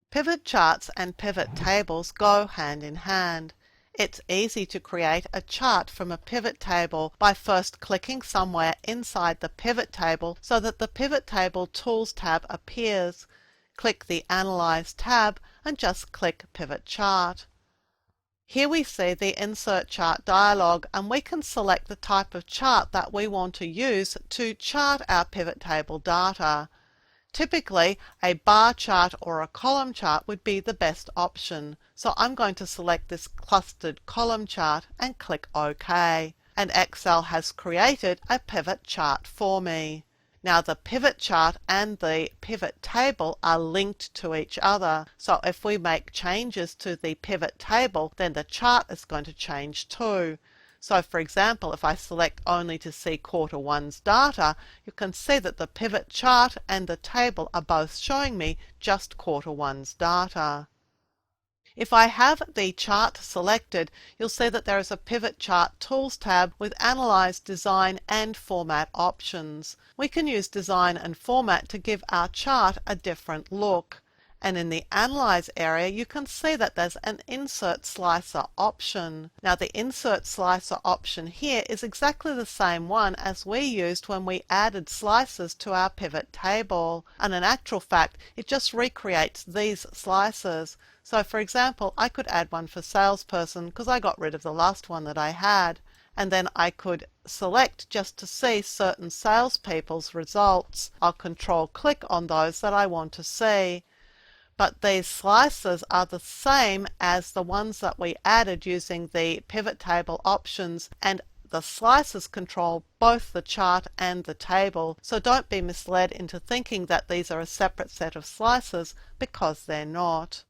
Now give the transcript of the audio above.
Pivot charts and pivot tables go hand in hand. It's easy to create a chart from a pivot table by first clicking somewhere inside the pivot table so that the Pivot Table Tools tab appears. Click the Analyze tab and just click Pivot Chart. Here we see the Insert Chart dialog, and we can select the type of chart that we want to use to chart our pivot table data. Typically, a bar chart or a column chart would be the best option, so I'm going to select this clustered column chart and click OK. And Excel has created a pivot chart for me. Now the pivot chart and the pivot table are linked to each other, so if we make changes to the pivot table, then the chart is going to change too. So for example, if I select only to see quarter one's data, you can see that the pivot chart and the table are both showing me just quarter one's data. If I have the chart selected, you'll see that there is a Pivot Chart Tools tab with Analyze, Design and Format options. We can use Design and Format to give our chart a different look. And in the Analyze area, you can see that there's an Insert Slicer option. Now the Insert Slicer option here is exactly the same one as we used when we added slices to our pivot table. And in actual fact, it just recreates these slices. So for example, I could add one for salesperson because I got rid of the last one that I had. And then I could select just to see certain salespeople's results. I'll Control click on those that I want to see. But these slices are the same as the ones that we added using the pivot table options, and the slices control both the chart and the table, so don't be misled into thinking that these are a separate set of slices because they're not.